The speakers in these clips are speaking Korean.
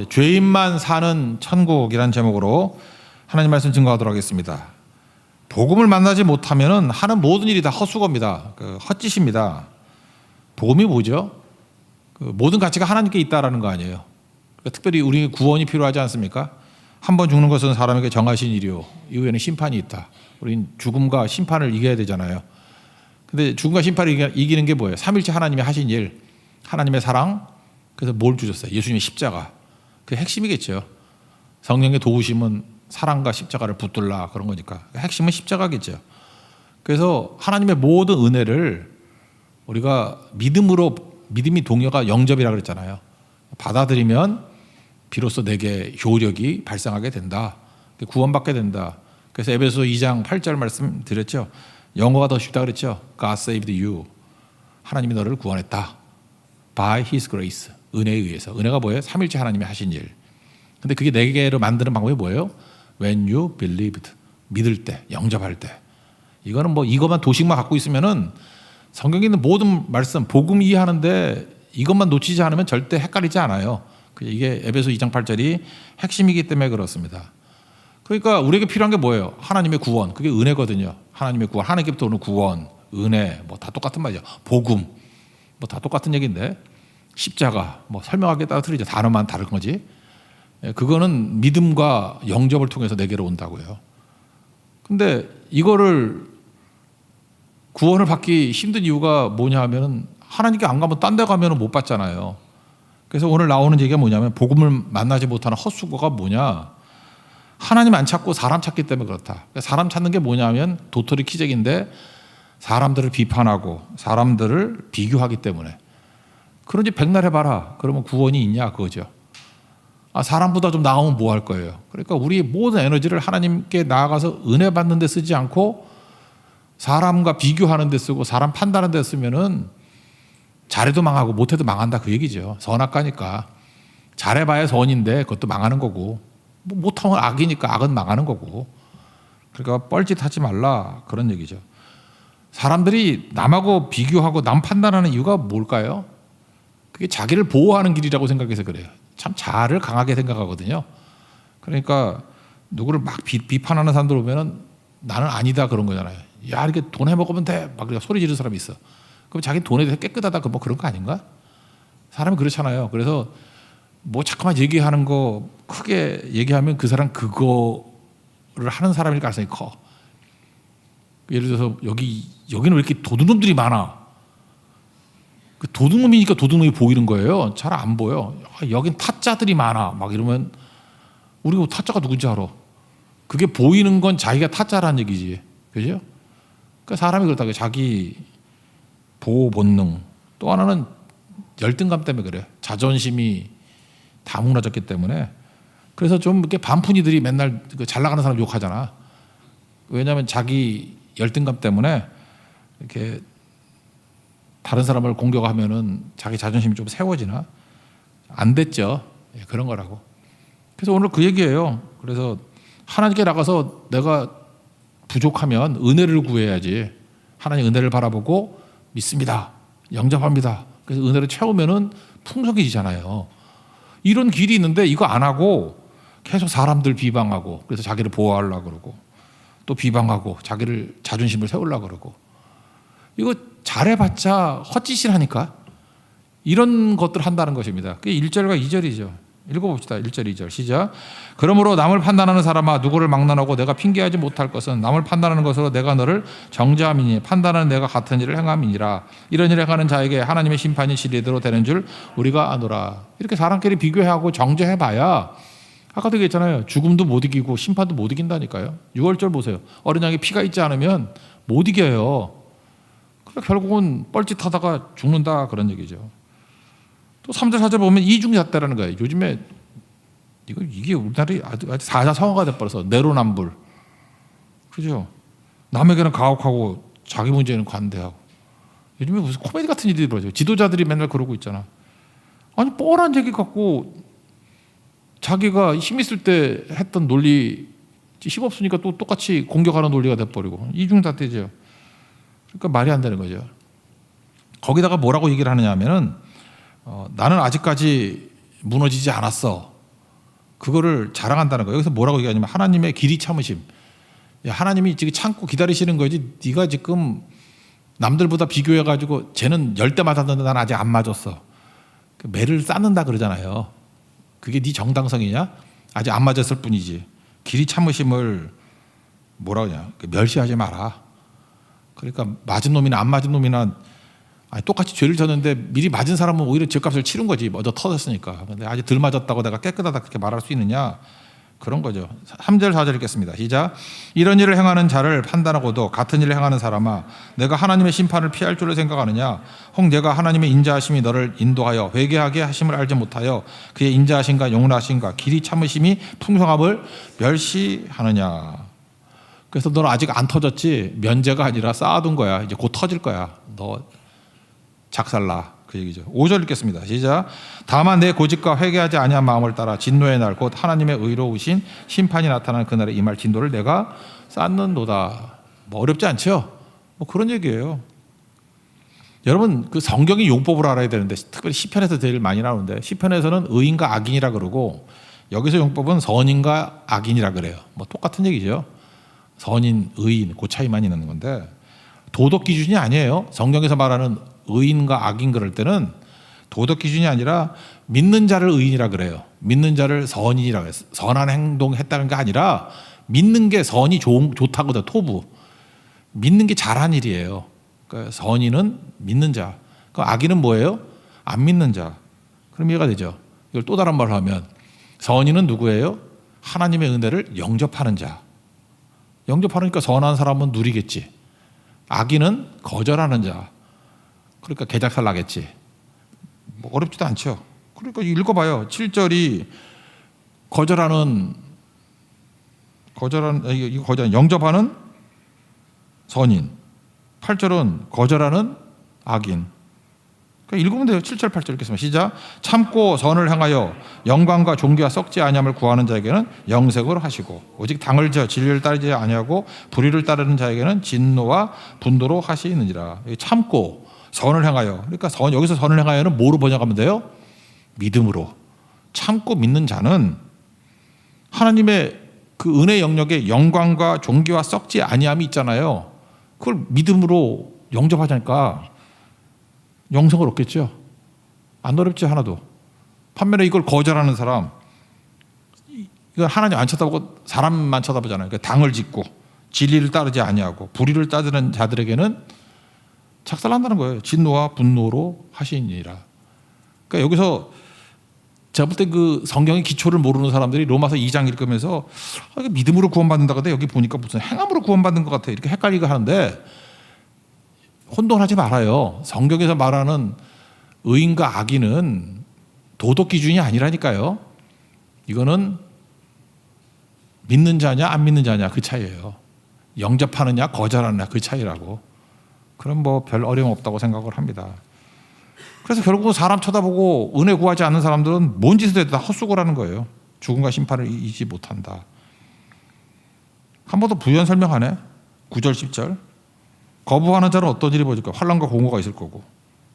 죄인만 사는 천국이라는 제목으로 하나님 말씀 증거하도록 하겠습니다. 복음을 만나지 못하면 하는 모든 일이 다 헛수고입니다. 헛짓입니다. 복음이 뭐죠? 모든 가치가 하나님께 있다라는 거 아니에요. 특별히 우리 구원이 필요하지 않습니까? 한 번 죽는 것은 사람에게 정하신 일이요 이후에는 심판이 있다. 우린 죽음과 심판을 이겨야 되잖아요. 근데 죽음과 심판을 이기는 게 뭐예요? 삼일째 하나님이 하신 일, 하나님의 사랑. 그래서 뭘 주셨어요? 예수님의 십자가. 그게 핵심이겠죠. 성령의 도우심은 사랑과 십자가를 붙들라 그런 거니까 핵심은 십자가겠죠. 그래서 하나님의 모든 은혜를 우리가 믿음이 동요가 영접이라고 그랬잖아요. 받아들이면 비로소 내게 효력이 발생하게 된다. 구원받게 된다. 그래서 에베소 2장 8절 말씀 드렸죠. 영어가 더 쉽다 그랬죠. God saved you. 하나님이 너를 구원했다. By His grace. 은혜에 의해서. 은혜가 뭐예요? 삼일째 하나님이 하신 일. 근데 그게 내게로 만드는 방법이 뭐예요? When you believed. 믿을 때, 영접할 때. 이거는 뭐 이것만 도식만 갖고 있으면은 성경에 있는 모든 말씀, 복음 이해하는데 이것만 놓치지 않으면 절대 헷갈리지 않아요. 이게 에베소 2장 8절이 핵심이기 때문에 그렇습니다. 그러니까 우리에게 필요한 게 뭐예요? 하나님의 구원. 그게 은혜거든요. 하나님의 구원. 하나님께부터 오는 구원, 은혜, 뭐 다 똑같은 말이죠. 복음. 뭐 다 똑같은 얘기인데 십자가. 뭐 설명하기에 따라 틀리죠. 단어만 다른 거지. 그거는 믿음과 영접을 통해서 내게로 온다고요. 근데 이거를 구원을 받기 힘든 이유가 뭐냐 하면은 하나님께 안 가면 딴 데 가면 못 받잖아요. 그래서 오늘 나오는 얘기가 뭐냐면 복음을 만나지 못하는 헛수고가 뭐냐. 하나님 안 찾고 사람 찾기 때문에 그렇다. 사람 찾는 게 뭐냐면 도토리 키재기인데 사람들을 비판하고 사람들을 비교하기 때문에. 그런지 백날 해봐라. 그러면 구원이 있냐 그거죠. 사람보다 좀 나오면 뭐 할 거예요. 그러니까 우리 모든 에너지를 하나님께 나아가서 은혜 받는 데 쓰지 않고 사람과 비교하는 데 쓰고 사람 판단하는 데 쓰면은 잘해도 망하고 못해도 망한다 그 얘기죠. 선악과니까. 잘해봐야 선인데 그것도 망하는 거고 못하면 악이니까 악은 망하는 거고. 그러니까 뻘짓하지 말라 그런 얘기죠. 사람들이 남하고 비교하고 남 판단하는 이유가 뭘까요? 그게 자기를 보호하는 길이라고 생각해서 그래요. 참 자아를 강하게 생각하거든요. 그러니까 누구를 막 비판하는 사람들 보면은 나는 아니다 그런 거잖아요. 야 이렇게 돈 해먹으면 돼 막 소리 지르는 사람이 있어. 그럼 자기 돈에 대해서 깨끗하다 뭐 그런 거 아닌가? 사람이 그렇잖아요. 그래서 뭐 자꾸만 얘기하는 거 크게 얘기하면 그 사람 그거를 하는 사람일 가능성이 커. 예를 들어서 여기는 왜 이렇게 도둑놈들이 많아? 그 도둑놈이니까 도둑놈이 보이는 거예요. 잘 안 보여. 여긴 타짜들이 많아. 막 이러면 우리가 타짜가 누군지 알아. 그게 보이는 건 자기가 타짜라는 얘기지. 그죠? 그러니까 사람이 그렇다고요. 자기 보호 본능. 또 하나는 열등감 때문에 그래. 자존심이 다 무너졌기 때문에. 그래서 좀 이렇게 반푼이들이 맨날 잘 나가는 사람 욕하잖아. 왜냐하면 자기 열등감 때문에 이렇게 다른 사람을 공격하면은 자기 자존심이 좀 세워지나? 안 됐죠. 그런 거라고. 그래서 오늘 그 얘기예요. 그래서 하나님께 나가서 내가 부족하면 은혜를 구해야지. 하나님 은혜를 바라보고 믿습니다. 영접합니다. 그래서 은혜를 채우면은 풍성해지잖아요. 이런 길이 있는데 이거 안 하고 계속 사람들 비방하고 그래서 자기를 보호하려고 그러고 또 비방하고 자기를 자존심을 세우려고 그러고 이거 잘해봤자 헛짓이라니까. 이런 것들 한다는 것입니다. 그게 1절과 2절이죠. 읽어봅시다. 1절 2절 시작. 그러므로 남을 판단하는 사람아 누구를 막론하고 내가 핑계하지 못할 것은 남을 판단하는 것으로 내가 너를 정죄함이니 판단하는 내가 같은 일을 행함이니라. 이런 일을 행하는 자에게 하나님의 심판이 진리대로 되는 줄 우리가 아노라. 이렇게 사람끼리 비교하고 정죄해봐야 아까도 얘기했잖아요. 죽음도 못 이기고 심판도 못 이긴다니까요. 6월절 보세요. 어린 양에 피가 있지 않으면 못 이겨요. 그러니까 결국은 뻘짓하다가 죽는다 그런 얘기죠. 또 3절 4절 보면 이중잣대라는 거예요. 요즘에 이게 우리나라에 아주 사자성어가 돼버려서 내로남불. 그죠? 남에게는 가혹하고 자기 문제는 관대하고. 요즘에 무슨 코미디 같은 일이 벌어져요. 지도자들이 맨날 그러고 있잖아. 아니 뻔한 얘기 갖고 자기가 힘 있을 때 했던 논리 힘 없으니까 또 똑같이 공격하는 논리가 돼버리고 이중잣대죠. 그러니까 말이 안 되는 거죠. 거기다가 뭐라고 얘기를 하느냐 하면은 나는 아직까지 무너지지 않았어. 그거를 자랑한다는 거예요. 여기서 뭐라고 얘기하냐면 하나님의 길이 참으심. 야, 하나님이 지금 참고 기다리시는 거지. 네가 지금 남들보다 비교해가지고 쟤는 10대 맞았는데 난 아직 안 맞았어. 매를 쌓는다 그러잖아요. 그게 네 정당성이냐? 아직 안 맞았을 뿐이지. 길이 참으심을 뭐라 그러냐? 멸시하지 마라. 그러니까 맞은 놈이나 안 맞은 놈이나 똑같이 죄를 졌는데 미리 맞은 사람은 오히려 죄값을 치른 거지. 먼저 터졌으니까. 근데 아직 덜 맞았다고 내가 깨끗하다 그렇게 말할 수 있느냐? 그런 거죠. 3절 4절 읽겠습니다. 시작. 이런 일을 행하는 자를 판단하고도 같은 일을 행하는 사람아, 내가 하나님의 심판을 피할 줄을 생각하느냐? 혹 내가 하나님의 인자하심이 너를 인도하여 회개하게 하심을 알지 못하여 그의 인자하심과 용납하심과 길이 참으심이 풍성함을 멸시하느냐? 그래서 너는 아직 안 터졌지. 면제가 아니라 쌓아둔 거야. 이제 곧 터질 거야. 너 작살나. 그 얘기죠. 5절 읽겠습니다. 시작. 다만 내 고집과 회개하지 아니한 마음을 따라 진노의 날 곧 하나님의 의로우신 심판이 나타나는 그날에 임할 진도를 내가 쌓는도다. 뭐 어렵지 않죠? 뭐 그런 얘기예요. 여러분 그 성경의 용법을 알아야 되는데 특별히 시편에서 제일 많이 나오는데 시편에서는 의인과 악인이라 그러고 여기서 용법은 선인과 악인이라 그래요. 뭐 똑같은 얘기죠. 선인, 의인 그 차이만 있는 건데 도덕 기준이 아니에요. 성경에서 말하는 의인과 악인 그럴 때는 도덕 기준이 아니라 믿는 자를 의인이라 그래요. 믿는 자를 선인이라고 해요. 선한 행동했다는 게 아니라 믿는 게 선이 좋다거든. 토부. 믿는 게 잘한 일이에요. 그러니까 선인은 믿는 자. 그러니까 악인은 뭐예요? 안 믿는 자. 그럼 이해가 되죠. 이걸 또 다른 말로 하면 선인은 누구예요? 하나님의 은혜를 영접하는 자. 영접하니까 선한 사람은 누리겠지. 악인은 거절하는 자. 그러니까 개작살 나겠지. 뭐 어렵지도 않죠. 그러니까 읽어봐요. 7절이 거절하는 영접하는 선인. 8절은 거절하는 악인. 그러니까 읽으면 돼요. 7절 8절 읽겠습니다. 시작. 참고 선을 행하여 영광과 존귀와 썩지 아니함을 구하는 자에게는 영생을 하시고 오직 당을 지어 진리를 따르지 아니하고 불의를 따르는 자에게는 진노와 분노로 하시느니라. 참고 선을 행하여. 그러니까 여기서 선을 행하여는 뭐로 번역하면 돼요? 믿음으로. 참고 믿는 자는 하나님의 그 은혜 영역에 영광과 존귀와 썩지 아니함이 있잖아요. 그걸 믿음으로 영접하자니까 영생을 얻겠죠. 안 어렵지 하나도. 반면에 이걸 거절하는 사람, 이건 하나님 안 쳐다보고 사람만 쳐다보잖아요. 그러니까 당을 짓고 진리를 따르지 아니하고 불의를 따르는 자들에게는 작살난다는 거예요. 진노와 분노로 하시니라. 그러니까 여기서 제가 볼 때 그 성경의 기초를 모르는 사람들이 로마서 2장 읽으면서 믿음으로 구원받는다고 하는데 여기 보니까 무슨 행함으로 구원받는 것 같아. 이렇게 헷갈리게 하는데 혼돈하지 말아요. 성경에서 말하는 의인과 악인은 도덕 기준이 아니라니까요. 이거는 믿는 자냐 안 믿는 자냐 그 차이예요. 영접하느냐 거절하느냐 그 차이라고. 그럼 뭐 별 어려움 없다고 생각을 합니다. 그래서 결국은 사람 쳐다보고 은혜 구하지 않는 사람들은 뭔 짓을 해도 다 헛수고라는 거예요. 죽음과 심판을 이기지 못한다. 한 번 더 부연 설명하네. 9절 10절. 거부하는 자는 어떤 일이 벌어질까? 환난과 공고가 있을 거고.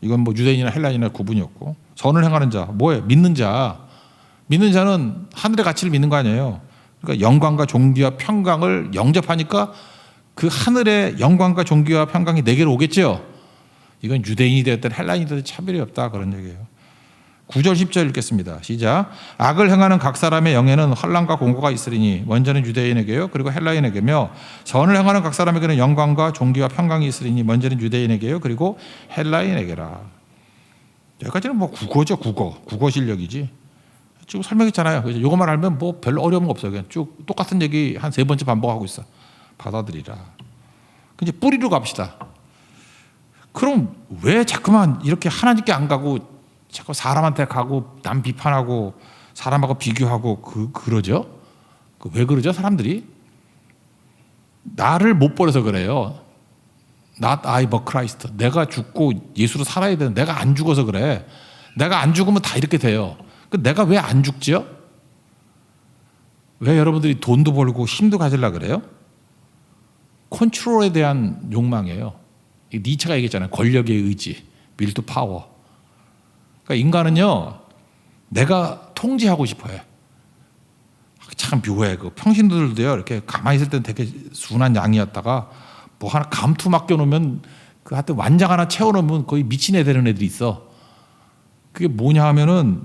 이건 뭐 유대인이나 헬라인이나 구분이 없고. 선을 행하는 자, 뭐예요? 믿는 자. 믿는 자는 하늘의 가치를 믿는 거 아니에요. 그러니까 영광과 존귀와 평강을 영접하니까 그 하늘의 영광과 존귀와 평강이 내게로 오겠죠. 이건 유대인이 되었든 헬라인이 되었든 차별이 없다 그런 얘기예요. 9절 10절 읽겠습니다. 시작. 악을 행하는 각 사람의 영에는 환난과 공고가 있으리니 먼저는 유대인에게요 그리고 헬라인에게며 선을 행하는 각 사람에게는 영광과 존귀와 평강이 있으리니 먼저는 유대인에게요 그리고 헬라인에게라. 여기까지는 뭐 국어 실력이지. 지금 설명했잖아요. 그래서 이것만 알면 뭐 별 어려운 거 없어요. 그냥 쭉 똑같은 얘기 한 3번째 반복하고 있어. 받아들이라. 이제 뿌리로 갑시다. 그럼 왜 자꾸만 이렇게 하나님께 안 가고 자꾸 사람한테 가고 남 비판하고 사람하고 비교하고 그러죠? 왜 그러죠? 사람들이 나를 못 버려서 그래요. Not I but Christ. 내가 죽고 예수로 살아야 되는데 내가 안 죽어서 그래. 내가 안 죽으면 다 이렇게 돼요. 내가 왜 안 죽죠? 왜 여러분들이 돈도 벌고 힘도 가지려고 그래요? 컨트롤에 대한 욕망이에요. 니체가 얘기했잖아요. 권력의 의지, will to power. 그러니까 인간은요, 내가 통제하고 싶어요. 참 묘해. 그 평신도들도요, 이렇게 가만히 있을 때는 되게 순한 양이었다가 뭐 하나 감투 맡겨놓으면 그 하여튼 완장 하나 채워놓으면 거의 미친 애 되는 애들이 있어. 그게 뭐냐 하면은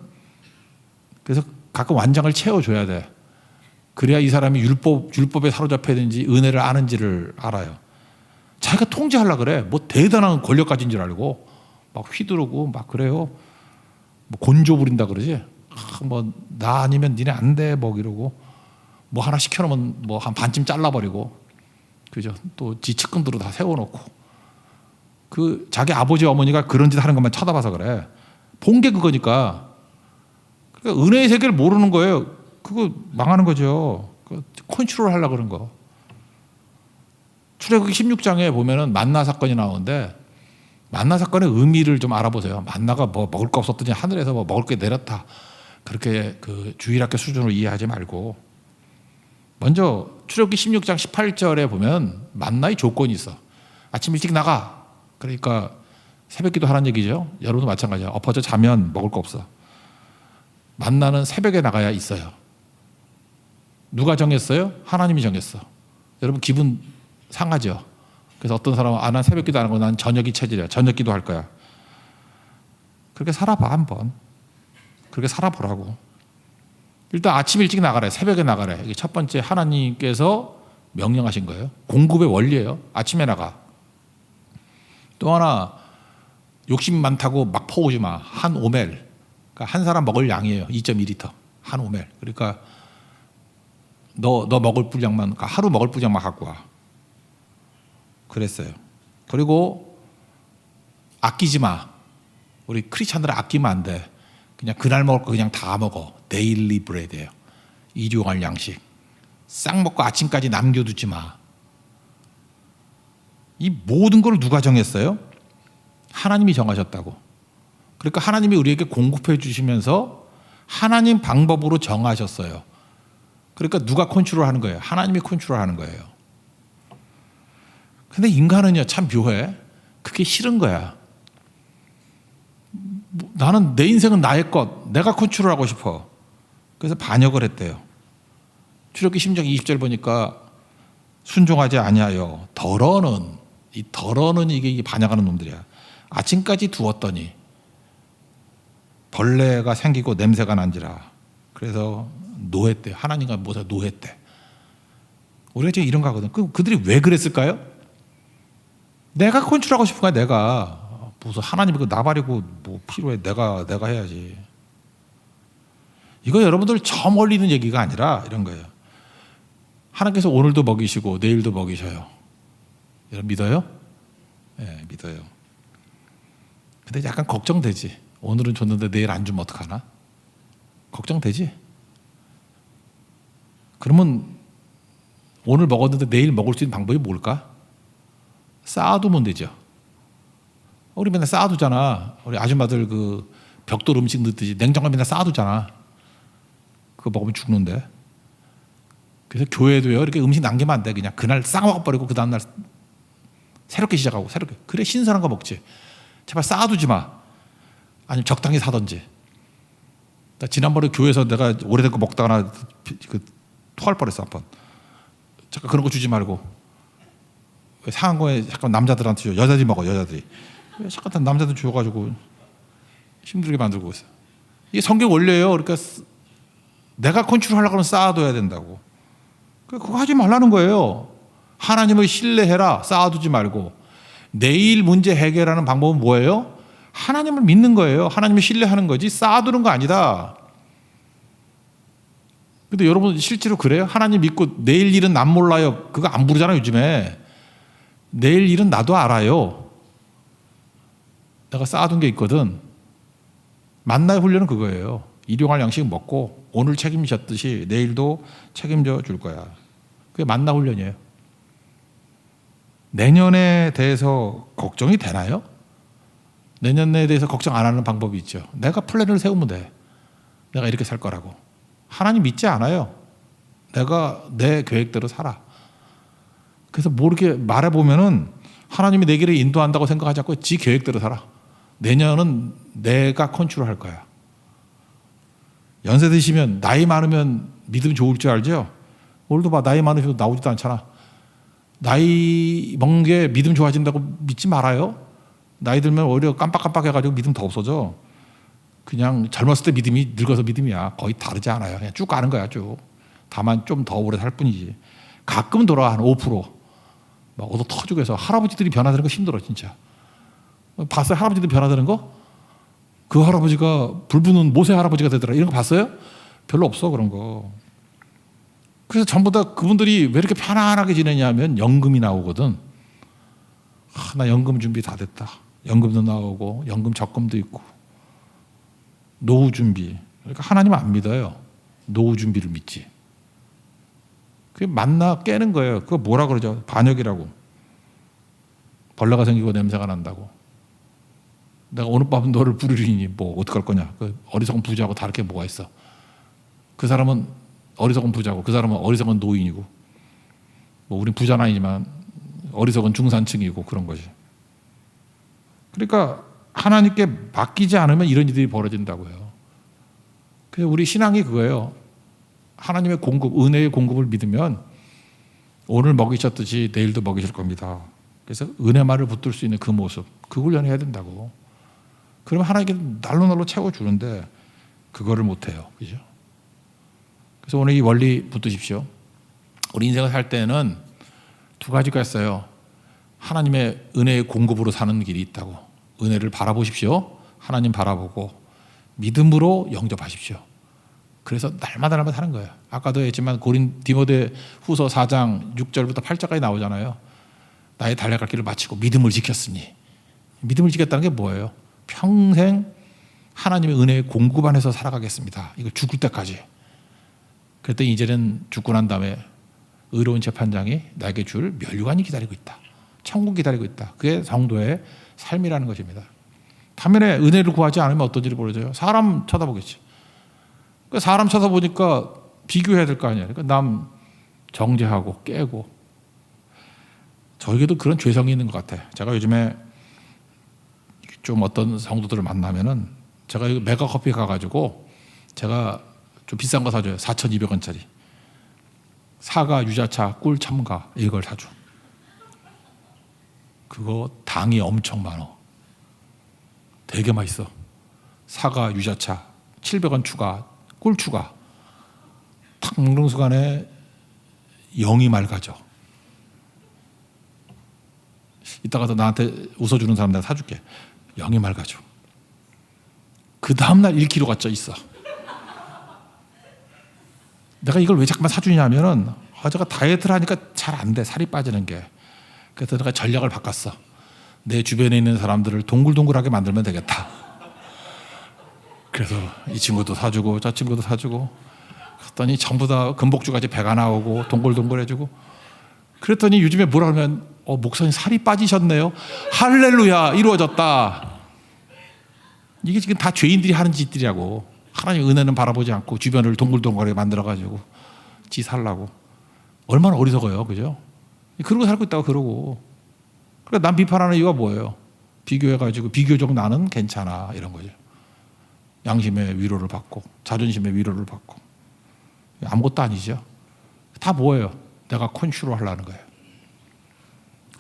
그래서 가끔 완장을 채워줘야 돼. 그래야 이 사람이 율법에 사로잡혀야 되는지 은혜를 아는지를 알아요. 자기가 통제하려고 그래. 뭐 대단한 권력 가진 줄 알고 막 휘두르고 막 그래요. 뭐 곤조 부린다 그러지. 뭐 나 아니면 니네 안 돼 뭐 이러고 뭐 하나 시켜놓으면 뭐 한 반쯤 잘라버리고, 그죠? 또 지 측근들로 다 세워놓고, 그 자기 아버지 어머니가 그런 짓 하는 것만 쳐다봐서 그래. 본 게 그거니까. 그러니까 은혜의 세계를 모르는 거예요. 그거 망하는 거죠. 컨트롤 하려고 그런 거. 출애굽기 16장에 보면은 만나 사건이 나오는데, 만나 사건의 의미를 좀 알아보세요. 만나가 뭐 먹을 거 없었더니 하늘에서 뭐 먹을 게 내렸다, 그렇게 그 주일학교 수준으로 이해하지 말고, 먼저 출애굽기 16장 18절에 보면 만나의 조건이 있어. 아침 일찍 나가. 그러니까 새벽 기도 하라는 얘기죠. 여러분도 마찬가지야. 엎어져 자면 먹을 거 없어. 만나는 새벽에 나가야 있어요. 누가 정했어요? 하나님이 정했어. 여러분 기분 상하죠? 그래서 어떤 사람은 난 새벽 기도 안 하고 난 저녁이 체질이야. 저녁 기도 할 거야. 그렇게 살아봐 한번. 그렇게 살아보라고. 일단 아침 일찍 나가래. 새벽에 나가래. 이게 첫 번째 하나님께서 명령하신 거예요. 공급의 원리예요. 아침에 나가. 또 하나, 욕심 많다고 막 퍼오지 마. 한 오멜. 그러니까 한 사람 먹을 양이에요. 2.2리터. 한 오멜. 그러니까 너 먹을 분량만, 그러니까 하루 먹을 분량만 갖고 와. 그랬어요. 그리고 아끼지 마. 우리 크리스찬들은 아끼면 안 돼. 그냥 그날 먹을 거 그냥 다 먹어. 데일리 브레드예요. 일용할 양식. 싹 먹고 아침까지 남겨두지 마. 이 모든 걸 누가 정했어요? 하나님이 정하셨다고. 그러니까 하나님이 우리에게 공급해 주시면서 하나님 방법으로 정하셨어요. 그러니까 누가 컨트롤하는 거예요? 하나님이 컨트롤하는 거예요. 근데 인간은요 참 묘해. 그게 싫은 거야. 나는 내 인생은 나의 것, 내가 컨트롤하고 싶어. 그래서 반역을 했대요. 출애굽기 10장 20절 보니까 순종하지 아니하여 더러는, 이 더러는 이게 반역하는 놈들이야. 아침까지 두었더니 벌레가 생기고 냄새가 난지라. 그래서 노했대. 하나님과 모세 노했대. 우리가 지금 이런 거 하거든. 그들이 왜 그랬을까요? 내가 컨트롤하고 싶은 거야. 내가 무슨 하나님이 그 나발이고 뭐 필요해. 내가 해야지. 이거 여러분들 저 멀리 있는 얘기가 아니라 이런 거예요. 하나님께서 오늘도 먹이시고 내일도 먹이셔요. 여러분 믿어요? 네, 믿어요. 근데 약간 걱정되지. 오늘은 줬는데 내일 안 주면 어떡하나? 걱정되지? 그러면 오늘 먹었는데 내일 먹을 수 있는 방법이 뭘까? 쌓아두면 되죠. 우리 맨날 쌓아두잖아. 우리 아줌마들 그 벽돌 음식 넣듯이 냉장고에 맨날 쌓아두잖아. 그거 먹으면 죽는데. 그래서 교회도요 이렇게 음식 남기면 안 돼. 그냥 그날 싹 먹어버리고 그 다음날 새롭게 시작하고 새롭게. 그래 신선한 거 먹지. 제발 쌓아두지 마. 아니면 적당히 사든지. 나 지난번에 교회에서 내가 오래된 거 먹다가 토할 뻔했어 한 번. 잠깐 그런 거 주지 말고 상한 거에 잠깐 남자들한테 줘. 여자들이 먹어. 여자들이. 잠깐 남자들 줘가지고 힘들게 만들고 있어. 이게 성경 원리예요. 그러니까 내가 컨트롤하려고 하면 쌓아둬야 된다고. 그거 하지 말라는 거예요. 하나님을 신뢰해라. 쌓아두지 말고. 내일 문제 해결하는 방법은 뭐예요? 하나님을 믿는 거예요. 하나님을 신뢰하는 거지 쌓아두는 거 아니다. 근데 여러분 실제로 그래요? 하나님 믿고 내일 일은 난 몰라요. 그거 안 부르잖아요 요즘에. 내일 일은 나도 알아요. 내가 쌓아둔 게 있거든. 만나의 훈련은 그거예요. 일용할 양식 먹고 오늘 책임졌듯이 내일도 책임져 줄 거야. 그게 만나 훈련이에요. 내년에 대해서 걱정이 되나요? 내년에 대해서 걱정 안 하는 방법이 있죠. 내가 플랜을 세우면 돼. 내가 이렇게 살 거라고. 하나님 믿지 않아요. 내가 내 계획대로 살아. 그래서 뭐 이렇게 말해보면은 하나님이 내 길을 인도한다고 생각하지 않고 지 계획대로 살아. 내년은 내가 컨트롤할 거야. 연세 드시면 나이 많으면 믿음 좋을 줄 알죠? 오늘도 봐, 나이 많으셔도 나오지도 않잖아. 나이 먹는 게 믿음 좋아진다고 믿지 말아요. 나이 들면 오히려 깜빡깜빡해가지고 믿음 더 없어져. 그냥 젊었을 때 믿음이 늙어서 믿음이야. 거의 다르지 않아요. 그냥 쭉 가는 거야, 쭉. 다만 좀 더 오래 살 뿐이지. 가끔 돌아와, 한 5%. 막 얻어 터지고 해서 할아버지들이 변화되는 거 힘들어, 진짜. 봤어요? 할아버지들 변화되는 거? 그 할아버지가 불부는 모세 할아버지가 되더라. 이런 거 봤어요? 별로 없어, 그런 거. 그래서 전부 다 그분들이 왜 이렇게 편안하게 지내냐면 연금이 나오거든. 나 연금 준비 다 됐다. 연금도 나오고 연금 적금도 있고 노후 준비. 그러니까 하나님 안 믿어요. 노후 준비를 믿지. 그게 만나 깨는 거예요. 그거 뭐라 그러죠? 반역이라고. 벌레가 생기고 냄새가 난다고. 내가 오늘 밤은 너를 부르리니 뭐 어떡할 거냐. 그 어리석은 부자하고 다를 게 뭐가 있어. 그 사람은 어리석은 부자고 그 사람은 어리석은 노인이고 뭐 우린 부자는 아니지만 어리석은 중산층이고 그런 거지. 그러니까 하나님께 맡기지 않으면 이런 일들이 벌어진다고요. 그래서 우리 신앙이 그거예요. 하나님의 공급, 은혜의 공급을 믿으면 오늘 먹이셨듯이 내일도 먹이실 겁니다. 그래서 은혜만을 붙들 수 있는 그 모습, 그 훈련을 해야 된다고. 그러면 하나님께 날로 채워주는데 그거를 못해요. 그죠? 그래서 오늘 이 원리 붙드십시오. 우리 인생을 살 때는 두 가지가 있어요. 하나님의 은혜의 공급으로 사는 길이 있다고. 은혜를 바라보십시오. 하나님 바라보고 믿음으로 영접하십시오. 그래서 날마다 사는 거예요. 아까도 했지만 디모데 후서 4장 6절부터 8절까지 나오잖아요. 나의 달려갈 길을 마치고 믿음을 지켰으니. 믿음을 지켰다는 게 뭐예요? 평생 하나님의 은혜의 공급 안에서 살아가겠습니다. 이거 죽을 때까지. 그랬더니 이제는 죽고 난 다음에 의로운 재판장이 나에게 줄 면류관이 기다리고 있다. 천국 기다리고 있다. 그게 성도의 삶이라는 것입니다. 반면에 은혜를 구하지 않으면 어떤 일이 벌어져요? 사람 쳐다보겠지. 사람 쳐다보니까 비교해야 될 거 아니에요. 그러니까 남 정죄하고 깨고. 저에게도 그런 죄성이 있는 것 같아요. 제가 요즘에 좀 어떤 성도들을 만나면은 제가 여기 메가커피 가가지고 제가 좀 비싼 거 사줘요. 4,200원짜리. 사과, 유자차, 꿀, 첨가 이걸 사줘. 그거 당이 엄청 많어. 되게 맛있어. 사과, 유자차 700원 추가, 꿀 추가. 탁 먹는 순간에 영이 맑아져. 이따가도 나한테 웃어주는 사람 내가 사줄게. 영이 맑아져. 그 다음날 1kg가 쪄 있어. 내가 이걸 왜 자꾸만 사주냐면은 제가 다이어트를 하니까 잘 안 돼. 살이 빠지는 게. 그래서 내가 전략을 바꿨어. 내 주변에 있는 사람들을 동글동글하게 만들면 되겠다. 그래서 이 친구도 사주고 저 친구도 사주고 그랬더니 전부 다 금복주같이 배가 나오고 동글동글해지고 그랬더니 요즘에 뭐라 하면 목사님 살이 빠지셨네요. 할렐루야, 이루어졌다. 이게 지금 다 죄인들이 하는 짓들이라고. 하나님 은혜는 바라보지 않고 주변을 동글동글하게 만들어가지고 지 살라고. 얼마나 어리석어요. 그죠? 그러고 살고 있다고 그러고. 그러니까 남 비판하는 이유가 뭐예요? 비교해가지고 비교적 나는 괜찮아 이런 거죠. 양심의 위로를 받고 자존심의 위로를 받고. 아무것도 아니죠. 다 뭐예요? 내가 컨트롤 하려는 거예요.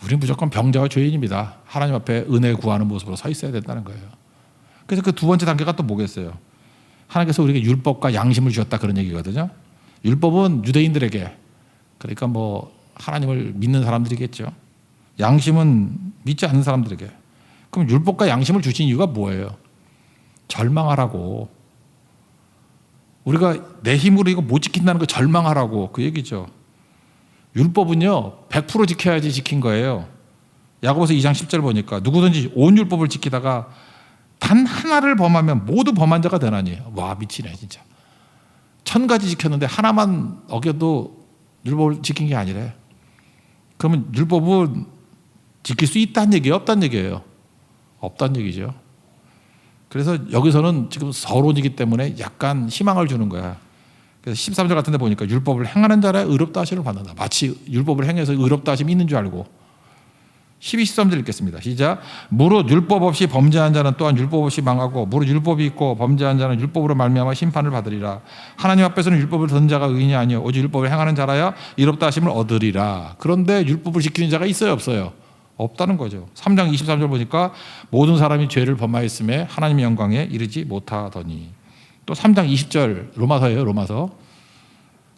우리는 무조건 병자와 죄인입니다. 하나님 앞에 은혜 구하는 모습으로 서 있어야 된다는 거예요. 그래서 그 두 번째 단계가 또 뭐겠어요? 하나님께서 우리에게 율법과 양심을 주셨다 그런 얘기거든요. 율법은 유대인들에게, 그러니까 뭐 하나님을 믿는 사람들이겠죠. 양심은 믿지 않는 사람들에게. 그럼 율법과 양심을 주신 이유가 뭐예요? 절망하라고. 우리가 내 힘으로 이거 못 지킨다는 거 절망하라고 그 얘기죠. 율법은요 100% 지켜야지 지킨 거예요. 야고보서 2장 10절 보니까 누구든지 온 율법을 지키다가 단 하나를 범하면 모두 범한 자가 되나니. 와, 미치네 진짜. 1000가지 지켰는데 하나만 어겨도 율법을 지킨 게 아니래. 그러면 율법은 지킬 수 있다는 얘기예요, 없다는 얘기예요? 없다는 얘기죠. 그래서 여기서는 지금 서론이기 때문에 약간 희망을 주는 거야. 그래서 13절 같은 데 보니까 율법을 행하는 자라 의롭다 하심을 받는다. 마치 율법을 행해서 의롭다 하심이 있는 줄 알고. 12, 13절 읽겠습니다. 시작. 무릇 율법 없이 범죄한 자는 또한 율법 없이 망하고 무릇 율법이 있고 범죄한 자는 율법으로 말미암아 심판을 받으리라. 하나님 앞에서는 율법을 듣는 자가 의인이 아니요 오직 율법을 행하는 자라야 이롭다 하심을 얻으리라. 그런데 율법을 지키는 자가 있어요, 없어요? 없다는 거죠. 3장 23절 보니까 모든 사람이 죄를 범하였음에 하나님의 영광에 이르지 못하더니. 또 3장 20절 로마서예요. 로마서.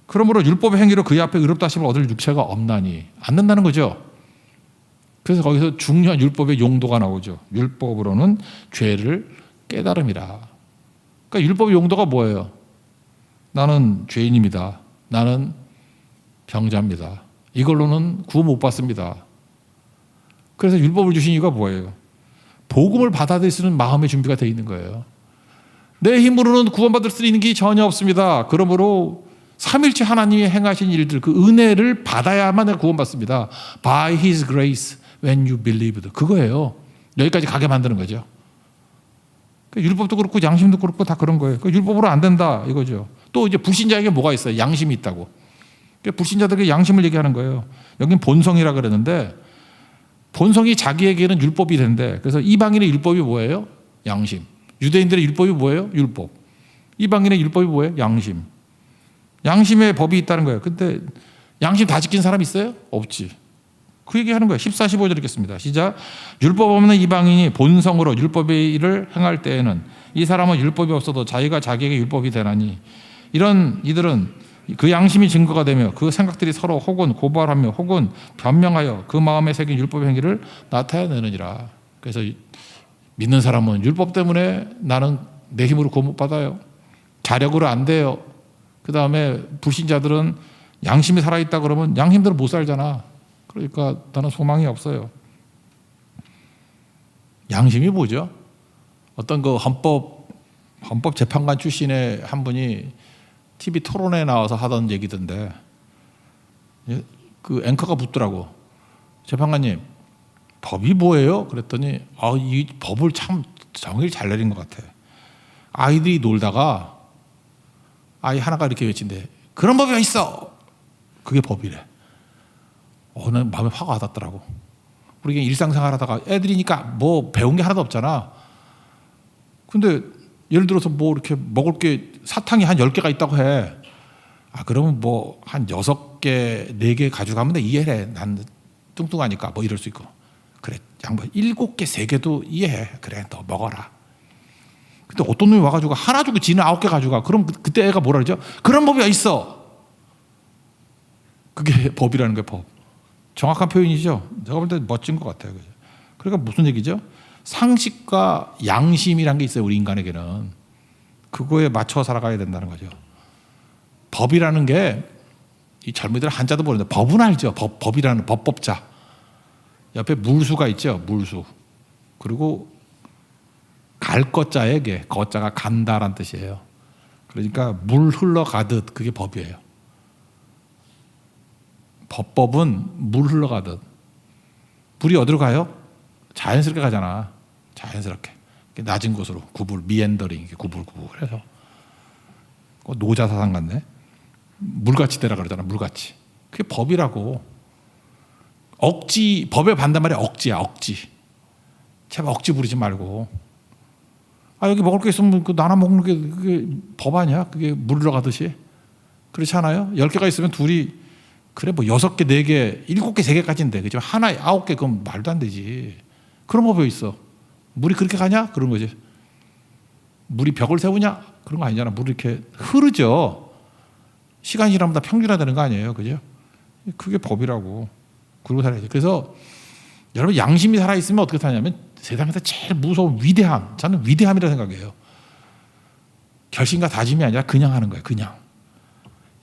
그러므로 율법의 행위로 그의 앞에 의롭다 하심을 얻을 육체가 없나니. 안 된다는 거죠. 그래서 거기서 중요한 율법의 용도가 나오죠. 율법으로는 죄를 깨달음이라. 그러니까 율법의 용도가 뭐예요? 나는 죄인입니다. 나는 병자입니다. 이걸로는 구원 못 받습니다. 그래서 율법을 주신 이유가 뭐예요? 복음을 받아들일 수 있는 마음의 준비가 되어 있는 거예요. 내 힘으로는 구원받을 수 있는 게 전혀 없습니다. 그러므로 삼일체 하나님이 행하신 일들, 그 은혜를 받아야만 내가 구원받습니다. By His grace when you believed. 그거예요. 여기까지 가게 만드는 거죠. 율법도 그렇고 양심도 그렇고 다 그런 거예요. 율법으로 안 된다 이거죠. 또 이제 불신자에게 뭐가 있어요? 양심이 있다고. 불신자들에게 양심을 얘기하는 거예요. 여긴 본성이라 그랬는데 본성이 자기에게는 율법이 된대. 그래서 이방인의 율법이 뭐예요? 양심. 유대인들의 율법이 뭐예요? 율법. 이방인의 율법이 뭐예요? 양심. 양심의 법이 있다는 거예요. 근데 양심 다 지킨 사람 있어요? 없지. 그 얘기하는 거예요. 14, 15절 읽겠습니다. 시작. 율법 없는 이방인이 본성으로 율법의 일을 행할 때에는 이 사람은 율법이 없어도 자기가 자기에게 율법이 되나니 이런 이들은 그 양심이 증거가 되며 그 생각들이 서로 혹은 고발하며 혹은 변명하여 그 마음에 새긴 율법의 행위를 나타내느니라. 그래서 믿는 사람은 율법 때문에 나는 내 힘으로 구원 못 받아요. 자력으로 안 돼요. 그 다음에 불신자들은 양심이 살아있다 그러면 양심대로 못 살잖아. 그러니까 나는 소망이 없어요. 양심이 뭐죠? 어떤 그 헌법 재판관 출신의 한 분이 TV 토론에 나와서 하던 얘기던데 그 앵커가 묻더라고. 재판관님, 법이 뭐예요? 그랬더니 이 법을 참 정의를 잘 내린 것 같아. 아이들이 놀다가 아이 하나가 이렇게 외친대. 그런 법이 있어. 그게 법이래. 난 마음에 화가 와닿더라고. 우리 일상생활 하다가 애들이니까 뭐 배운 게 하나도 없잖아. 근데 예를 들어서 뭐 이렇게 먹을 게 사탕이 한 10개가 있다고 해. 그러면 뭐 한 6개, 4개 가져가면 돼. 이해해. 난 뚱뚱하니까 뭐 이럴 수 있고. 그래, 양보 7개, 3개도 이해해. 그래, 너 먹어라. 근데 어떤 놈이 와가지고 하나 주고 지는 9개 가져가. 그럼 그때 애가 뭐라 그러죠? 그런 법이 있어. 그게 법이라는 거예요, 법. 정확한 표현이죠. 제가 볼 때 멋진 것 같아요. 그러니까 무슨 얘기죠? 상식과 양심이란 게 있어요. 우리 인간에게는. 그거에 맞춰 살아가야 된다는 거죠. 법이라는 게 이 젊은이들 한자도 모르는데 법은 알죠. 법이라는 법자. 옆에 물수가 있죠. 물수. 그리고 갈 것자에게 거자가 간다란 뜻이에요. 그러니까 물 흘러가듯 그게 법이에요. 법은 물 흘러가듯. 물이 어디로 가요? 자연스럽게 가잖아. 자연스럽게. 낮은 곳으로 구불, 미엔더링, 구불 해서 노자사상 같네. 물같이 되라 그러잖아. 물같이. 그게 법이라고. 억지, 법에 반대말이 억지야. 억지. 제발 억지 부리지 말고. 여기 먹을 게 있으면 그 나눠 먹는 게 그게 법 아니야? 그게 물 흘러가듯이. 그렇지 않아요? 10개가 있으면 둘이 그래 뭐 6개, 4개, 7개, 3개까지인데 그죠? 하나에 9개 그건 말도 안 되지. 그런 법이 있어. 물이 그렇게 가냐? 그런 거지. 물이 벽을 세우냐? 그런 거 아니잖아. 물이 이렇게 흐르죠. 시간이 지나면 다 평준화되는 거 아니에요. 그죠? 그게 법이라고. 그러고 살아야지. 그래서 여러분 양심이 살아있으면 어떻게 사냐면 세상에서 제일 무서운 위대함. 저는 위대함이라고 생각해요. 결심과 다짐이 아니라 그냥 하는 거예요. 그냥.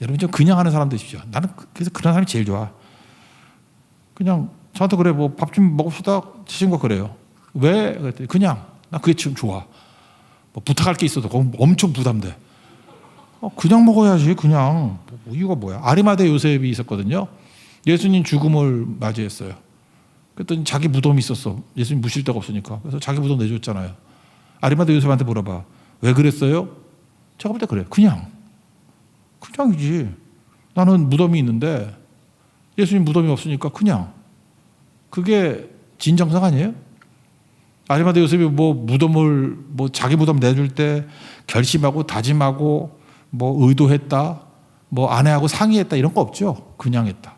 여러분 좀 그냥 하는 사람 되십시오. 나는 그래서 그런 사람이 제일 좋아. 그냥 저한테 그래 뭐 밥 좀 먹읍시다. 제 친구가 그래요. 왜? 그랬더니 그냥 나 그게 지금 좋아. 뭐 부탁할 게 있어도 엄청 부담돼. 그냥 먹어야지. 그냥. 뭐 이유가 뭐야? 아리마대 요셉이 있었거든요. 예수님 죽음을 맞이했어요. 그랬더니 자기 무덤이 있었어. 예수님 묻힐 데가 없으니까. 그래서 자기 무덤 내줬잖아요. 아리마대 요셉한테 물어봐. 왜 그랬어요? 제가 볼 때 그래. 그냥이지. 나는 무덤이 있는데 예수님 무덤이 없으니까 그냥. 그게 진정성 아니에요? 아리마대 요셉이 뭐 무덤을 뭐 자기 무덤 내줄 때 결심하고 다짐하고 뭐 의도했다, 뭐 아내하고 상의했다 이런 거 없죠. 그냥 했다.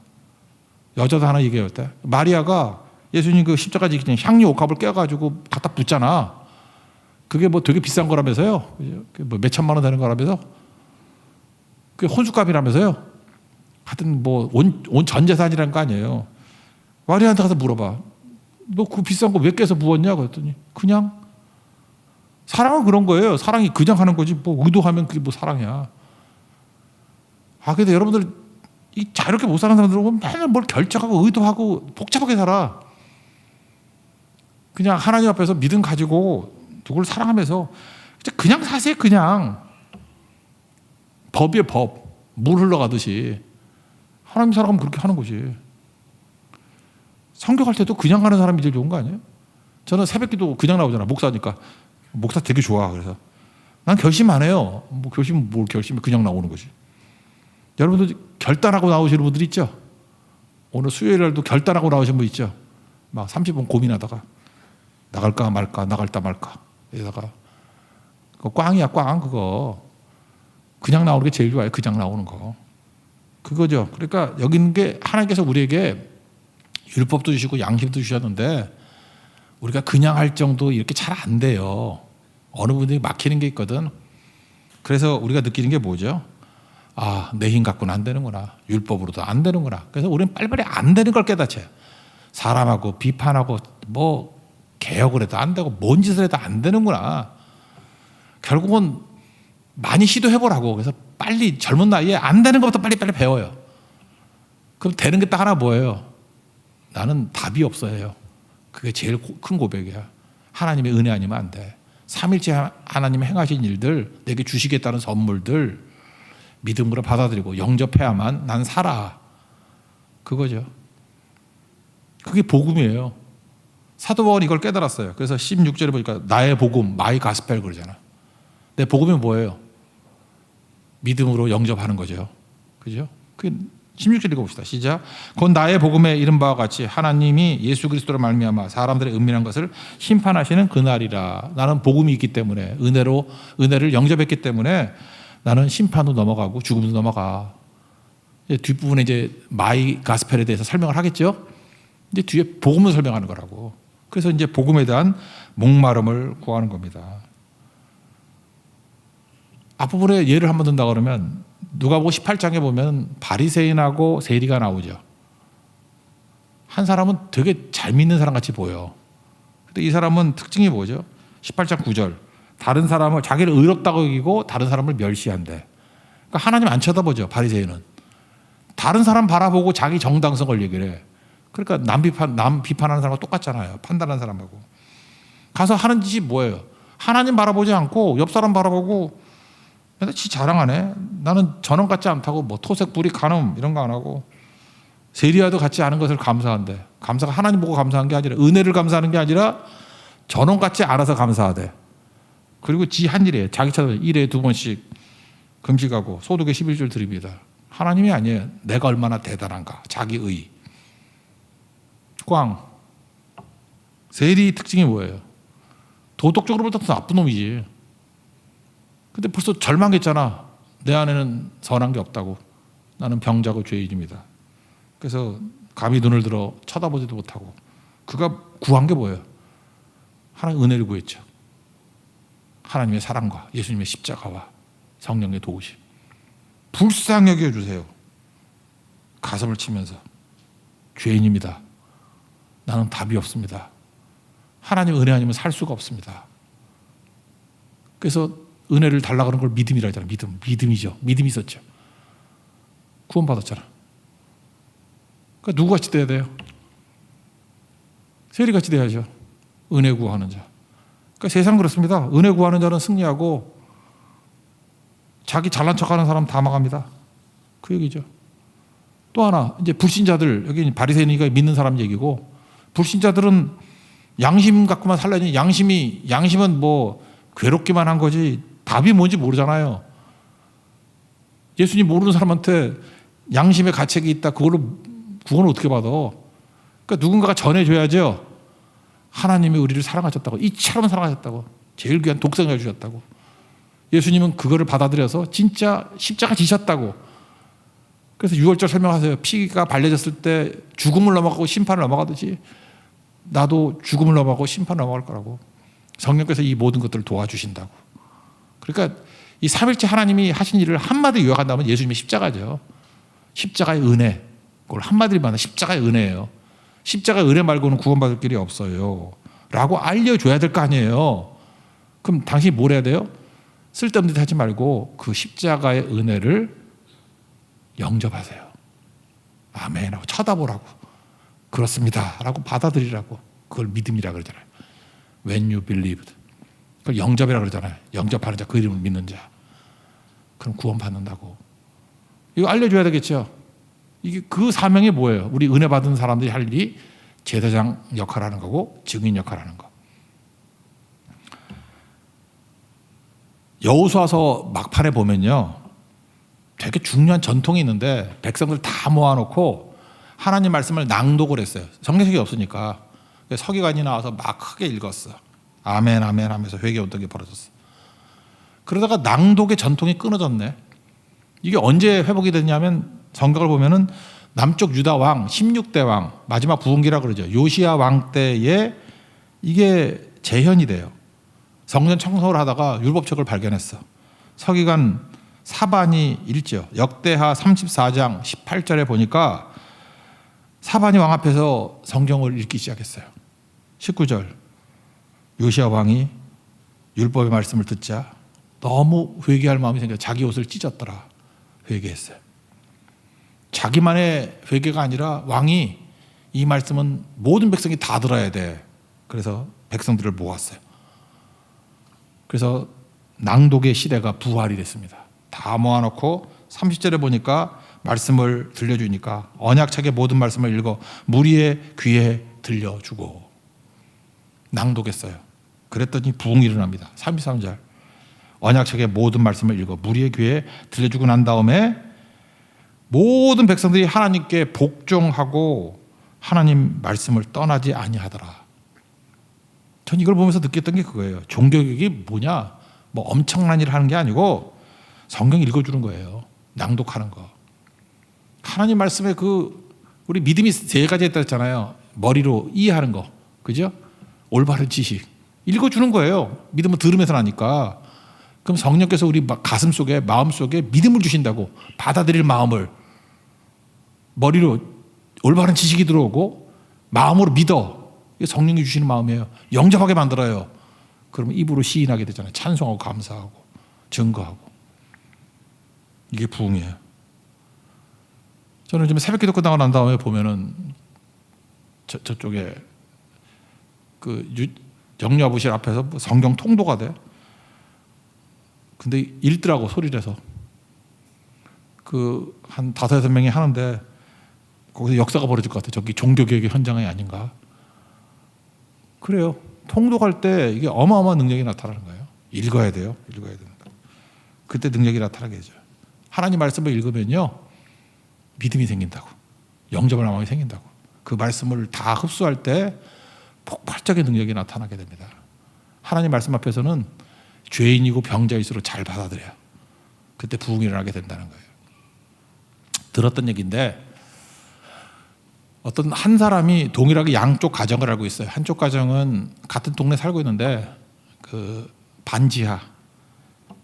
여자도 하나 얘기했다. 마리아가 예수님 그 십자가 지기 전에 향유 옥합을 깨가지고 갖다 붓잖아. 그게 뭐 되게 비싼 거라면서요. 뭐 몇천만 원 되는 거라면서. 그게 혼수값이라면서요. 하여튼 뭐 온 전 재산이라는 거 아니에요. 마리아한테 가서 물어봐. 너 그 비싼 거 왜 깨서 부었냐? 그랬더니 그냥. 사랑은 그런 거예요. 사랑이 그냥 하는 거지 뭐 의도하면 그게 뭐 사랑이야. 근데 여러분들 이 자유롭게 못 사는 사람들은 맨날 뭘 결정하고 의도하고 복잡하게 살아. 그냥 하나님 앞에서 믿음 가지고 누구를 사랑하면서 그냥 사세요. 그냥 법이에요. 법. 물 흘러가듯이 하나님 사랑하면 그렇게 하는 거지. 성경할 때도 그냥 가는 사람이 제일 좋은 거 아니에요? 저는 새벽기도 그냥 나오잖아. 목사니까. 목사 되게 좋아. 그래서 난 결심 안 해요. 뭐 결심 뭘 결심해. 그냥 나오는 거지. 여러분들 결단하고 나오시는 분들 있죠? 오늘 수요일날도 결단하고 나오신 분 있죠? 막 30분 고민하다가 나갈까 말까 나갈까 말까 이러다가 그거 꽝이야. 꽝 그거. 그냥 나오는 게 제일 좋아요. 그냥 나오는 거. 그거죠. 그러니까 여기 있는 게 하나님께서 우리에게 율법도 주시고 양심도 주셨는데 우리가 그냥 할 정도 이렇게 잘 안 돼요. 어느 분들이 막히는 게 있거든. 그래서 우리가 느끼는 게 뭐죠? 내 힘 갖고는 안 되는구나. 율법으로도 안 되는구나. 그래서 우리는 빨리빨리 안 되는 걸 깨닫죠. 사람하고 비판하고 뭐 개혁을 해도 안 되고 뭔 짓을 해도 안 되는구나. 결국은 많이 시도해보라고. 그래서 빨리 젊은 나이에 안 되는 것부터 빨리빨리 배워요. 그럼 되는 게 딱 하나 뭐예요? 나는 답이 없어요. 그게 제일 큰 고백이야. 하나님의 은혜 아니면 안 돼. 삼일째 하나님이 행하신 일들, 내게 주시겠다는 선물들 믿음으로 받아들이고 영접해야만 난 살아. 그거죠. 그게 복음이에요. 사도 바울은 이걸 깨달았어요. 그래서 16절에 보니까 나의 복음, 마이 가스펠 그러잖아. 내 복음이 뭐예요? 믿음으로 영접하는 거죠. 그죠? 16절 읽어봅시다. 시작. 곧 나의 복음에 이른 바와 같이 하나님이 예수 그리스도로 말미암아 사람들의 은밀한 것을 심판하시는 그날이라. 나는 복음이 있기 때문에 은혜를 영접했기 때문에 나는 심판도 넘어가고 죽음도 넘어가. 뒷부분에 이제 마이 가스펠에 대해서 설명을 하겠죠. 이제 뒤에 복음을 설명하는 거라고. 그래서 이제 복음에 대한 목마름을 구하는 겁니다. 앞부분에 예를 한번 든다 그러면 누가복음 18장에 보면 바리새인하고 세리가 나오죠. 한 사람은 되게 잘 믿는 사람 같이 보여. 근데 이 사람은 특징이 뭐죠? 18장 9절. 다른 사람을 자기를 의롭다고 여기고 다른 사람을 멸시한대. 그러니까 하나님 안 쳐다보죠. 바리새인은. 다른 사람 바라보고 자기 정당성을 얘기를 해. 그러니까 남 비판하는 사람과 똑같잖아요. 판단하는 사람하고. 가서 하는 짓이 뭐예요? 하나님 바라보지 않고 옆 사람 바라보고 지 자랑하네. 나는 전원 같지 않다고 뭐 토색 불이 간음 이런 거 안 하고 세리와도 같지 않은 것을 감사한대. 감사가 하나님 보고 감사한 게 아니라 은혜를 감사하는 게 아니라 전원 같지 않아서 감사하대. 그리고 지 한 일에 자기 차도 1회 2번씩 금식하고 소득의 11절 드립니다. 하나님이 아니에요. 내가 얼마나 대단한가. 자기 의. 꽝. 세리 특징이 뭐예요? 도덕적으로 보다 더 나쁜 놈이지. 근데 벌써 절망했잖아. 내 안에는 선한 게 없다고. 나는 병자고 죄인입니다. 그래서 감히 눈을 들어 쳐다보지도 못하고. 그가 구한 게 뭐예요? 하나님 은혜를 구했죠. 하나님의 사랑과 예수님의 십자가와 성령의 도우심. 불쌍히 여겨주세요. 가슴을 치면서 죄인입니다. 나는 답이 없습니다. 하나님 은혜 아니면 살 수가 없습니다. 그래서 은혜를 달라 그런 걸 믿음이라 하잖아요. 믿음이죠. 믿음이 있었죠. 구원받았잖아. 그러니까 누구같이 돼야 돼요? 세리같이 돼야죠. 은혜 구하는 자. 그러니까 세상 그렇습니다. 은혜 구하는 자는 승리하고 자기 잘난 척하는 사람 다 망합니다. 그 얘기죠. 또 하나 이제 불신자들, 여기 바리새인이가 믿는 사람 얘기고, 불신자들은 양심 갖고만 살려니 양심은 뭐 괴롭기만 한 거지 답이 뭔지 모르잖아요. 예수님 모르는 사람한테 양심의 가책이 있다, 그걸로 구원을 어떻게 받아? 그러니까 누군가가 전해줘야죠. 하나님이 우리를 사랑하셨다고, 이처럼 사랑하셨다고, 제일 귀한 독생을 주셨다고. 예수님은 그거를 받아들여서 진짜 십자가 지셨다고. 그래서 6월절 설명하세요. 피가 발려졌을 때 죽음을 넘어가고 심판을 넘어가듯이 나도 죽음을 넘어가고 심판을 넘어갈 거라고. 성령께서 이 모든 것들을 도와주신다고. 그러니까 이 삼일째 하나님이 하신 일을 한마디로 요약한다면 예수님의 십자가죠. 십자가의 은혜. 그걸 한마디로 말하면 십자가의 은혜예요. 십자가의 은혜 말고는 구원받을 길이 없어요. 라고 알려줘야 될 거 아니에요. 그럼 당신이 뭘 해야 돼요? 쓸데없는 데 하지 말고 그 십자가의 은혜를 영접하세요. 아멘 하고 쳐다보라고. 그렇습니다 라고 받아들이라고. 그걸 믿음이라고 그러잖아요. When you believed. 그걸 영접이라고 그러잖아요. 영접하는 자, 그 이름을 믿는 자. 그럼 구원받는다고. 이거 알려줘야 되겠죠. 이게 그 사명이 뭐예요? 우리 은혜 받은 사람들이 할 일이 제사장 역할을 하는 거고 증인 역할을 하는 거. 여호수아서 막판에 보면요, 되게 중요한 전통이 있는데 백성들 다 모아놓고 하나님 말씀을 낭독을 했어요. 성경책이 없으니까. 서기관이 나와서 막 크게 읽었어. 아멘 아멘 하면서 회개 운동이 벌어졌어. 그러다가 낭독의 전통이 끊어졌네. 이게 언제 회복이 됐냐면 성경을 보면은 남쪽 유다 왕 16대 왕 마지막 부흥기라 그러죠. 요시야 왕 때에 이게 재현이 돼요. 성전 청소를 하다가 율법책을 발견했어. 서기관 사반이 읽죠. 역대하 34장 18절에 보니까 사반이 왕 앞에서 성경을 읽기 시작했어요. 19절 요시야 왕이 율법의 말씀을 듣자 너무 회개할 마음이 생겨 자기 옷을 찢었더라. 회개했어요. 자기만의 회개가 아니라 왕이 이 말씀은 모든 백성이 다 들어야 돼. 그래서 백성들을 모았어요. 그래서 낭독의 시대가 부활이 됐습니다. 다 모아놓고 30절에 보니까 말씀을 들려주니까 언약책의 모든 말씀을 읽어 무리의 귀에 들려주고 낭독했어요. 그랬더니 부흥이 일어납니다. 33절 언약책의 모든 말씀을 읽어 무리의 귀에 들려주고 난 다음에 모든 백성들이 하나님께 복종하고 하나님 말씀을 떠나지 아니하더라. 전 이걸 보면서 느꼈던 게 그거예요. 종교개혁이 뭐냐? 뭐 엄청난 일을 하는 게 아니고 성경 읽어주는 거예요. 낭독하는 거. 하나님 말씀에 우리 믿음이 세 가지 있다 했잖아요. 머리로 이해하는 거, 그죠? 올바른 지식 읽어주는 거예요. 믿음은 들으면서 나니까. 그럼 성령께서 우리 가슴 속에 마음 속에 믿음을 주신다고. 받아들일 마음을 머리로 올바른 지식이 들어오고 마음으로 믿어. 이게 성령이 주시는 마음이에요. 영접하게 만들어요. 그러면 입으로 시인하게 되잖아요. 찬송하고 감사하고 증거하고. 이게 부흥이에요. 저는 요즘 새벽기도 끝나고 난 다음에 보면은 저쪽에 영유아부실 앞에서 성경 통도가 돼. 근데 읽더라고 소리를 해서. 한 5-6명이 하는데 거기서 역사가 벌어질 것 같아. 저기 종교개혁의 현장이 아닌가. 그래요. 통독할 때 이게 어마어마한 능력이 나타나는 거예요. 읽어야 돼요. 읽어야 된다. 그때 능력이 나타나게 되죠. 하나님 말씀을 읽으면요 믿음이 생긴다고. 영접할 마음이 생긴다고. 그 말씀을 다 흡수할 때 폭발적인 능력이 나타나게 됩니다. 하나님 말씀 앞에서는 죄인이고 병자일수록 잘 받아들여요. 그때 부흥이 일어나게 된다는 거예요. 들었던 얘기인데 어떤 한 사람이 동일하게 양쪽 가정을 알고 있어요. 한쪽 가정은 같은 동네 살고 있는데 반지하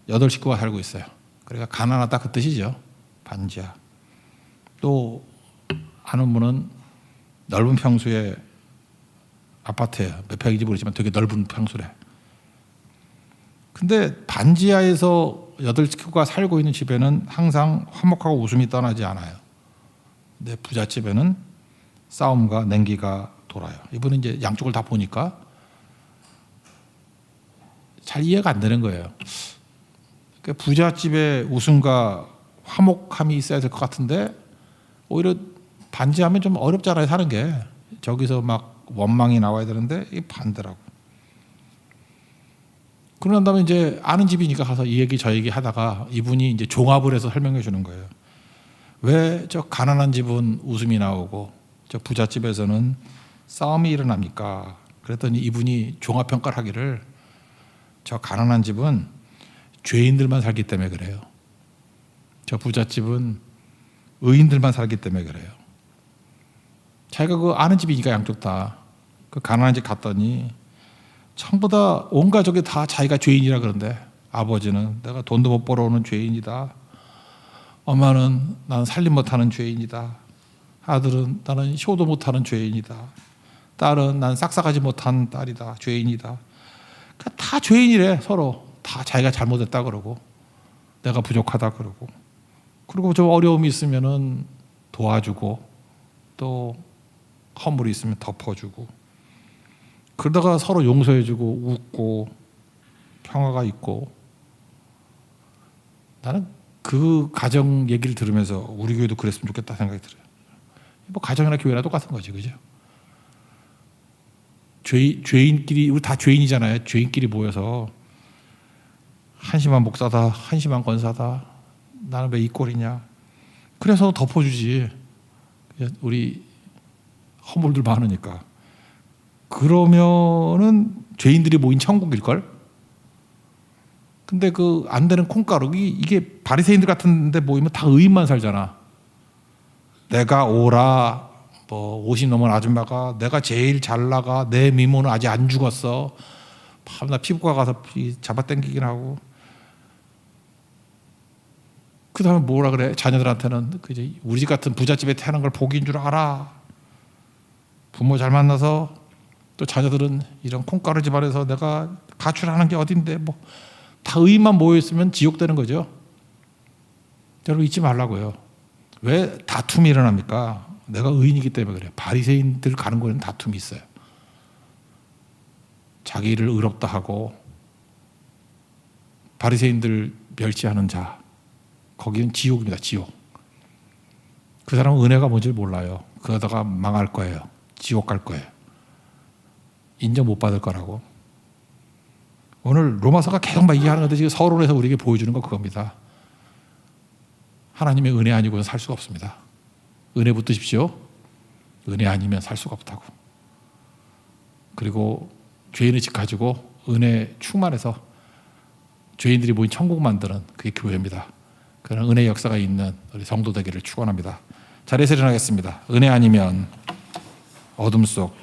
8식구가 살고 있어요. 그러니까 가난하다 그 뜻이죠. 반지하. 또 아는 분은 넓은 평수의 아파트예요. 몇 평인지 모르지만 되게 넓은 평수래. 근데 반지하에서 8식구가 살고 있는 집에는 항상 화목하고 웃음이 떠나지 않아요. 근데 부잣집에는 싸움과 냉기가 돌아요. 이분은 이제 양쪽을 다 보니까 잘 이해가 안 되는 거예요. 그러니까 부잣집에 웃음과 화목함이 있어야 될 것 같은데 오히려 반지하면 좀 어렵잖아요. 사는 게. 저기서 막 원망이 나와야 되는데 이게 반대라고. 그러고 난 다음에 이제 아는 집이니까 가서 이 얘기 저 얘기 하다가 이분이 이제 종합을 해서 설명해 주는 거예요. 왜 저 가난한 집은 웃음이 나오고 저 부잣집에서는 싸움이 일어납니까? 그랬더니 이분이 종합평가를 하기를 저 가난한 집은 죄인들만 살기 때문에 그래요. 저 부잣집은 의인들만 살기 때문에 그래요. 자기가 그 아는 집이니까 양쪽 다 그 가난한 집 갔더니 전부 다 온 가족이 다 자기가 죄인이라 그런데 아버지는 내가 돈도 못 벌어오는 죄인이다. 엄마는 나는 살림 못하는 죄인이다. 아들은 나는 효도 못하는 죄인이다. 딸은 난 싹싹하지 못한 딸이다. 죄인이다. 그러니까 다 죄인이래. 서로 다 자기가 잘못했다 그러고 내가 부족하다 그러고 그리고 좀 어려움이 있으면은 도와주고 또 허물이 있으면 덮어주고 그러다가 서로 용서해주고 웃고 평화가 있고 나는 그 가정 얘기를 들으면서 우리 교회도 그랬으면 좋겠다 생각이 들어요. 뭐 가정이나 교회나 똑같은 거지, 그죠? 죄인끼리 우리 다 죄인이잖아요. 죄인끼리 모여서 한심한 목사다, 한심한 권사다. 나는 왜 이 꼴이냐? 그래서 덮어주지. 우리 허물들 많으니까. 그러면은 죄인들이 모인 천국일걸? 근데 그 안 되는 콩가루기 이게 바리새인들 같은데 모이면 다 의인만 살잖아. 내가 오라 뭐 50 넘은 아줌마가 내가 제일 잘 나가 내 미모는 아직 안 죽었어. 밤낮 피부과 가서 잡아당기긴 하고. 그 다음에 뭐라 그래? 자녀들한테는 그제 우리 집 같은 부잣집에 태어난 걸 복인 줄 알아. 부모 잘 만나서 또 자녀들은 이런 콩가루 집안에서 내가 가출하는 게 어딘데 뭐 다 의인만 모여 있으면 지옥 되는 거죠. 여러분 잊지 말라고요. 왜 다툼이 일어납니까? 내가 의인이기 때문에 그래요. 바리새인들 가는 곳에는 다툼이 있어요. 자기를 의롭다 하고 바리새인들 멸시하는 자 거기는 지옥입니다. 지옥. 그 사람은 은혜가 뭔지 몰라요. 그러다가 망할 거예요. 지옥 갈 거예요. 인정 못 받을 거라고. 오늘 로마서가 계속 막 얘기하는 건데 지금 서론에서 우리에게 보여주는 거 그겁니다. 하나님의 은혜 아니고는 살 수가 없습니다. 은혜 붙드십시오. 은혜 아니면 살 수가 없다고. 그리고 죄인의식 가지고 은혜 충만해서 죄인들이 모인 천국 만드는 그게 교회입니다. 그런 은혜 역사가 있는 우리 성도 되기를 축원합니다. 자리에서 일어나겠습니다. 은혜 아니면 어둠 속